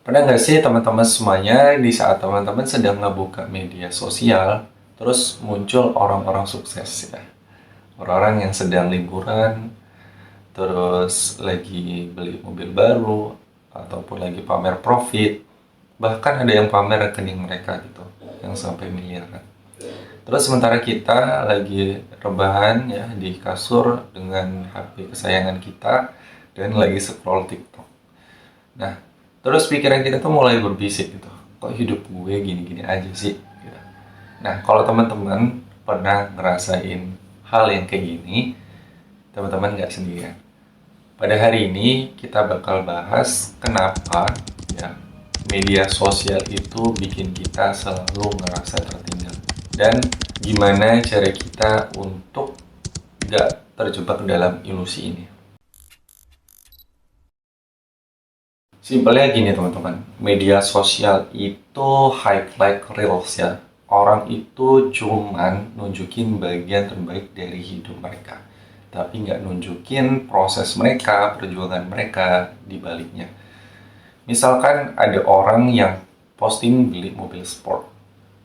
Pernah nggak sih teman-teman semuanya di saat teman-teman sedang ngebuka media sosial, terus muncul orang-orang sukses ya? Orang-orang yang sedang liburan, terus lagi beli mobil baru, ataupun lagi pamer profit, bahkan ada yang pamer rekening mereka gitu, yang sampai miliaran. Terus sementara kita lagi rebahan ya di kasur dengan HP kesayangan kita dan lagi scroll TikTok. Nah, terus pikiran kita tuh mulai berbisik gitu. Kok hidup gue gini-gini aja sih? Gitu. Nah, kalau teman-teman pernah ngerasain hal yang kayak gini, teman-teman nggak sendirian. Pada hari ini kita bakal bahas kenapa ya media sosial itu bikin kita selalu ngerasa tertinggal dan gimana cara kita untuk nggak terjebak dalam ilusi ini. Simpelnya gini teman-teman, media sosial itu highlight reels ya. Orang itu cuman nunjukin bagian terbaik dari hidup mereka. Tapi nggak nunjukin proses mereka, perjuangan mereka di baliknya. Misalkan ada orang yang posting beli mobil sport.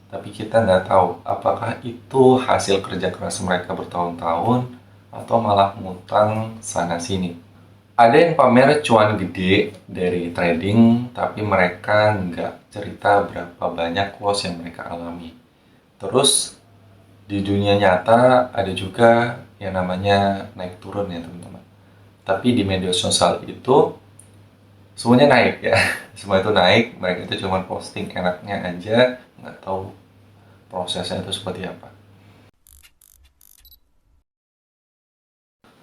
Tapi kita nggak tahu apakah itu hasil kerja keras mereka bertahun-tahun atau malah ngutang sana-sini. Ada yang pamer cuan gede dari trading, tapi mereka nggak cerita berapa banyak loss yang mereka alami. Terus di dunia nyata ada juga yang namanya naik turun ya teman-teman. Tapi di media sosial itu semuanya naik ya. Semua itu naik, mereka itu cuma posting enaknya aja, nggak tahu prosesnya itu seperti apa.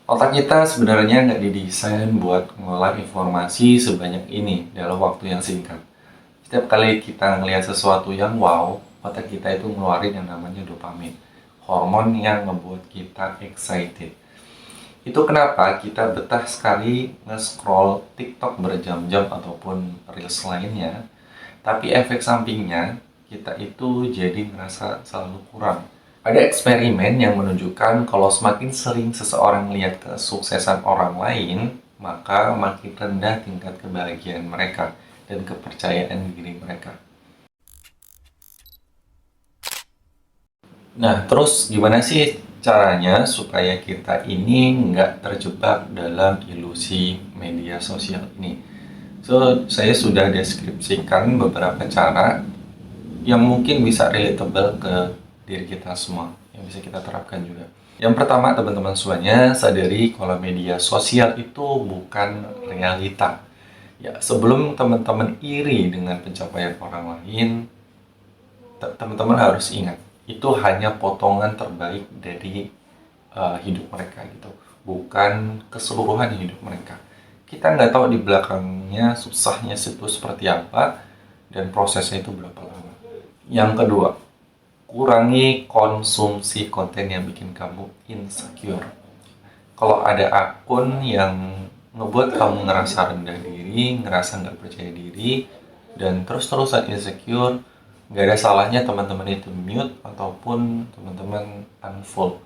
Otak kita sebenarnya nggak didesain buat mengolah informasi sebanyak ini dalam waktu yang singkat. Setiap kali kita ngelihat sesuatu yang wow, otak kita itu ngeluarin yang namanya dopamin, hormon yang membuat kita excited. Itu kenapa kita betah sekali nge-scroll TikTok berjam-jam ataupun Reels lainnya, tapi efek sampingnya kita itu jadi ngerasa selalu kurang. Ada eksperimen yang menunjukkan kalau semakin sering seseorang melihat kesuksesan orang lain, maka makin rendah tingkat kebahagiaan mereka dan kepercayaan diri mereka. Nah, terus gimana sih caranya supaya kita ini nggak terjebak dalam ilusi media sosial ini? So, saya sudah deskripsikan beberapa cara yang mungkin bisa relatable ke diri kita semua, yang bisa kita terapkan juga. Yang pertama, teman-teman semuanya sadari kalau media sosial itu bukan realita. Ya, sebelum teman-teman iri dengan pencapaian orang lain, teman-teman harus ingat, itu hanya potongan terbaik dari hidup mereka gitu, bukan keseluruhan hidup mereka. Kita nggak tahu di belakangnya susahnya situ seperti apa dan prosesnya itu berapa lama. Yang kedua, kurangi konsumsi konten yang bikin kamu insecure. Kalau ada akun yang ngebuat kamu ngerasa rendah diri, ngerasa nggak percaya diri, dan terus-terusan insecure, nggak ada salahnya teman-teman itu mute ataupun teman-teman unfollow.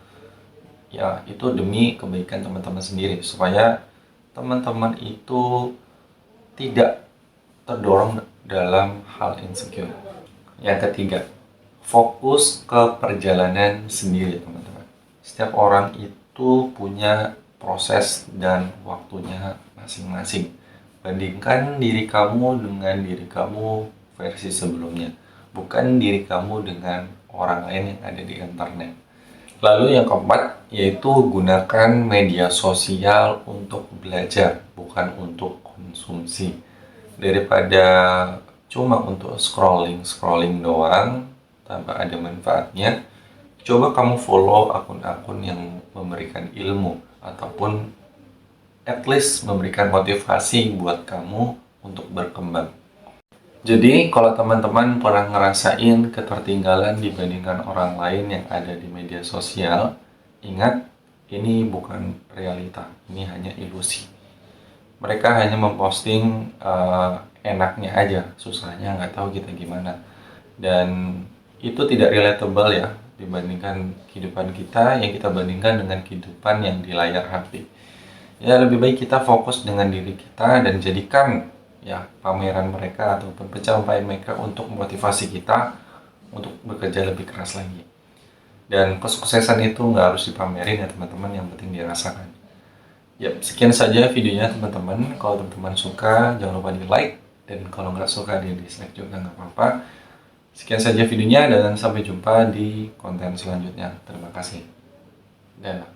Ya, itu demi kebaikan teman-teman sendiri, supaya teman-teman itu tidak terdorong dalam hal insecure. Yang ketiga, fokus ke perjalanan sendiri, teman-teman. Setiap orang itu punya proses dan waktunya masing-masing. Bandingkan diri kamu dengan diri kamu versi sebelumnya, bukan diri kamu dengan orang lain yang ada di internet. Lalu yang keempat, yaitu gunakan media sosial untuk belajar, bukan untuk konsumsi. Daripada cuma untuk scrolling doang, tanpa ada manfaatnya, coba kamu follow akun-akun yang memberikan ilmu, ataupun at least memberikan motivasi buat kamu untuk berkembang. Jadi, kalau teman-teman pernah ngerasain ketertinggalan dibandingkan orang lain yang ada di media sosial, ingat, ini bukan realita, ini hanya ilusi. Mereka hanya memposting enaknya aja, susahnya nggak tahu kita gimana. Dan itu tidak relatable ya, dibandingkan kehidupan kita yang kita bandingkan dengan kehidupan yang di layar HP. Ya, lebih baik kita fokus dengan diri kita dan jadikan ya pameran mereka ataupun pencapaian mereka untuk memotivasi kita untuk bekerja lebih keras lagi. Dan kesuksesan itu nggak harus dipamerin ya teman-teman, yang penting dirasakan. Ya, sekian saja videonya teman-teman. Kalau teman-teman suka, jangan lupa di like. Dan kalau nggak suka, di dislike juga nggak apa-apa. Sekian saja videonya dan sampai jumpa di konten selanjutnya. Terima kasih. Dan